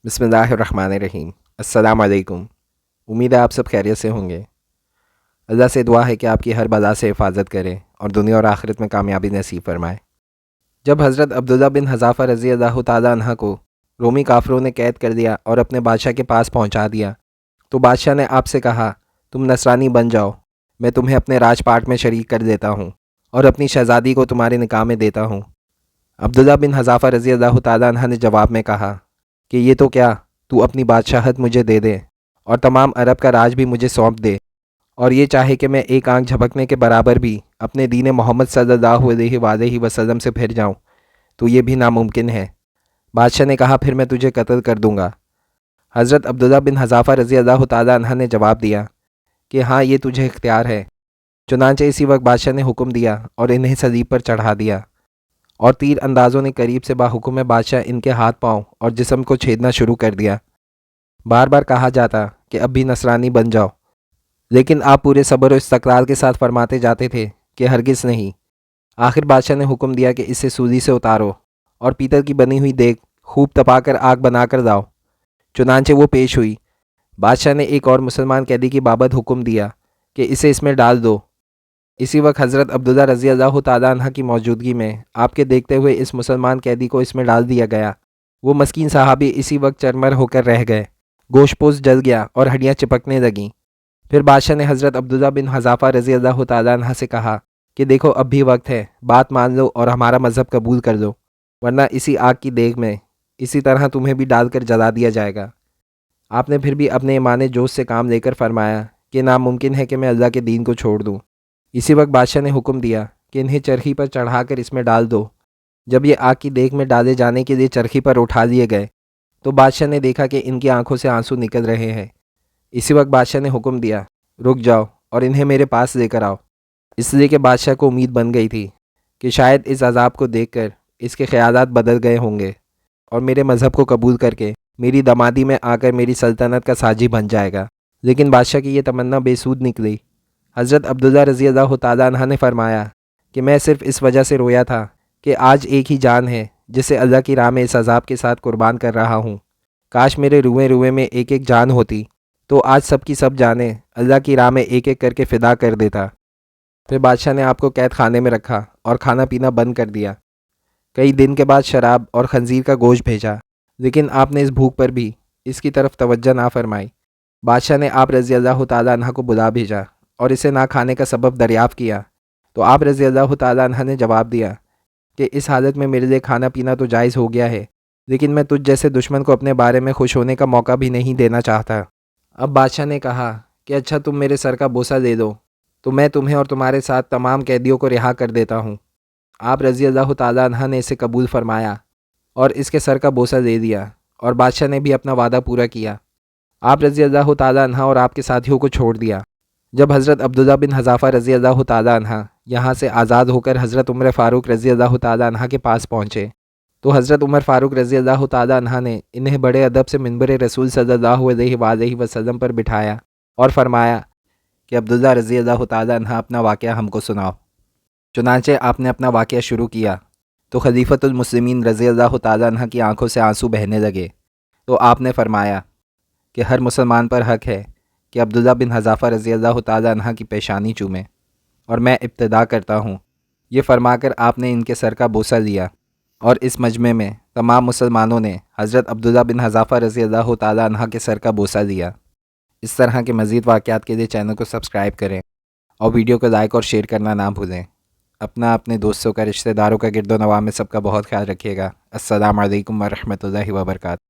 بسم اللہ الرحمن الرحیم۔ السلام علیکم۔ امید ہے آپ سب خیریت سے ہوں گے۔ اللہ سے دعا ہے کہ آپ کی ہر بلا سے حفاظت کرے اور دنیا اور آخرت میں کامیابی نصیب فرمائے۔ جب حضرت عبداللہ بن حذافہ رضی اللہ تعالیٰ عنہ کو رومی کافروں نے قید کر دیا اور اپنے بادشاہ کے پاس پہنچا دیا تو بادشاہ نے آپ سے کہا، تم نصرانی بن جاؤ، میں تمہیں اپنے راج پاٹ میں شریک کر دیتا ہوں اور اپنی شہزادی کو تمہارے نکاح میں دیتا ہوں۔ عبداللہ بن حذافہ رضی اللہ تعالیٰ عنہ نے جواب میں کہا کہ یہ تو کیا، تو اپنی بادشاہت مجھے دے دے اور تمام عرب کا راج بھی مجھے سونپ دے، اور یہ چاہے کہ میں ایک آنکھ جھپکنے کے برابر بھی اپنے دین محمد صلی اللہ علیہ وآلہ وسلم سے پھر جاؤں تو یہ بھی ناممکن ہے۔ بادشاہ نے کہا، پھر میں تجھے قتل کر دوں گا۔ حضرت عبداللہ بن حذافہ رضی اللہ تعالیٰ عنہ نے جواب دیا کہ ہاں، یہ تجھے اختیار ہے۔ چنانچہ اسی وقت بادشاہ نے حکم دیا اور انہیں صلیب پر چڑھا دیا، اور تیر اندازوں نے قریب سے باحکم بادشاہ ان کے ہاتھ پاؤں اور جسم کو چھیدنا شروع کر دیا۔ بار بار کہا جاتا کہ اب بھی نصرانی بن جاؤ، لیکن آپ پورے صبر و استقلال کے ساتھ فرماتے جاتے تھے کہ ہرگز نہیں۔ آخر بادشاہ نے حکم دیا کہ اسے سولی سے اتارو اور پیتل کی بنی ہوئی دیگ خوب تپا کر آگ بنا کر لاؤ۔ چنانچہ وہ پیش ہوئی۔ بادشاہ نے ایک اور مسلمان قیدی کی بابت حکم دیا کہ اسے اس میں ڈال دو۔ اسی وقت حضرت عبداللہ رضی اللہ تعالیٰ عنہ کی موجودگی میں آپ کے دیکھتے ہوئے اس مسلمان قیدی کو اس میں ڈال دیا گیا۔ وہ مسکین صحابی اسی وقت چرمر ہو کر رہ گئے، گوشت پوست جل گیا اور ہڈیاں چپکنے لگیں۔ پھر بادشاہ نے حضرت عبداللہ بن حذافہ رضی اللہ تعالیٰ عنہ سے کہا کہ دیکھو، اب بھی وقت ہے، بات مان لو اور ہمارا مذہب قبول کر لو، ورنہ اسی آگ کی دیگ میں اسی طرح تمہیں بھی ڈال کر جلا دیا جائے گا۔ آپ نے پھر بھی اپنے ایمان جوش سے کام لے کر فرمایا کہ ناممکن ہے کہ میں اللہ کے دین کو چھوڑ دوں۔ اسی وقت بادشاہ نے حکم دیا کہ انہیں چرخی پر چڑھا کر اس میں ڈال دو۔ جب یہ آگ کی دیگ میں ڈالے جانے کے لیے چرخی پر اٹھا لیے گئے تو بادشاہ نے دیکھا کہ ان کی آنکھوں سے آنسو نکل رہے ہیں۔ اسی وقت بادشاہ نے حکم دیا، رک جاؤ اور انہیں میرے پاس لے کر آؤ، اس لیے کہ بادشاہ کو امید بن گئی تھی کہ شاید اس عذاب کو دیکھ کر اس کے خیالات بدل گئے ہوں گے اور میرے مذہب کو قبول کر کے میری دامادی میں آ کر میری سلطنت کا ساجی بن جائے گا۔ لیکن بادشاہ کی یہ تمنا بے سود نکلی۔ حضرت عبداللہ رضی اللہ تعالیٰ عنہ نے فرمایا کہ میں صرف اس وجہ سے رویا تھا کہ آج ایک ہی جان ہے جسے اللہ کی راہ میں اس عذاب کے ساتھ قربان کر رہا ہوں۔ کاش میرے روئے روئے میں ایک ایک جان ہوتی تو آج سب کی سب جانیں اللہ کی راہ میں ایک ایک کر کے فدا کر دیتا۔ پھر بادشاہ نے آپ کو قید خانے میں رکھا اور کھانا پینا بند کر دیا۔ کئی دن کے بعد شراب اور خنزیر کا گوشت بھیجا، لیکن آپ نے اس بھوک پر بھی اس کی طرف توجہ نہ فرمائی۔ بادشاہ نے آپ رضی اللہ تعالیٰ عنہ کو بلا بھیجا اور اسے نہ کھانے کا سبب دریافت کیا تو آپ رضی اللہ تعالیٰ عنہ نے جواب دیا کہ اس حالت میں میرے لیے کھانا پینا تو جائز ہو گیا ہے، لیکن میں تجھ جیسے دشمن کو اپنے بارے میں خوش ہونے کا موقع بھی نہیں دینا چاہتا۔ اب بادشاہ نے کہا کہ اچھا، تم میرے سر کا بوسہ دے دو تو میں تمہیں اور تمہارے ساتھ تمام قیدیوں کو رہا کر دیتا ہوں۔ آپ رضی اللہ تعالیٰ عنہ نے اسے قبول فرمایا اور اس کے سر کا بوسہ دے دیا، اور بادشاہ نے بھی اپنا وعدہ پورا کیا۔ آپ رضی اللہ تعالیٰ عنہ اور آپ کے ساتھیوں کو چھوڑ دیا۔ جب حضرت عبداللہ بن حذافہ رضی اللہ تعالیٰ عنہ یہاں سے آزاد ہو کر حضرت عمر فاروق رضی اللہ تعالیٰ عنہ کے پاس پہنچے تو حضرت عمر فاروق رضی اللہ تعالیٰ عنہ نے انہیں بڑے ادب سے منبر رسول صلی اللہ علیہ وآلہ وسلم پر بٹھایا اور فرمایا کہ عبداللہ رضی اللہ تعالیٰ عنہ اپنا واقعہ ہم کو سناؤ۔ چنانچہ آپ نے اپنا واقعہ شروع کیا تو خلیفۃ المسلمین رضی اللہ تعالیٰ عنہ کی آنکھوں سے آنسو بہنے لگے۔ تو آپ نے فرمایا کہ ہر مسلمان پر حق ہے کہ عبداللہ بن حذافہ رضی اللہ تعالیٰ عنہ کی پیشانی چومے، اور میں ابتدا کرتا ہوں۔ یہ فرما کر آپ نے ان کے سر کا بوسہ لیا، اور اس مجمع میں تمام مسلمانوں نے حضرت عبداللہ بن حذافہ رضی اللہ تعالیٰ عنہ کے سر کا بوسہ لیا۔ اس طرح کے مزید واقعات کے لیے چینل کو سبسکرائب کریں اور ویڈیو کو لائک اور شیئر کرنا نہ بھولیں۔ اپنے دوستوں کا، رشتہ داروں کا، گرد و نواح میں سب کا بہت خیال رکھیے گا۔ السلام علیکم ورحمۃ اللہ وبرکاتہ۔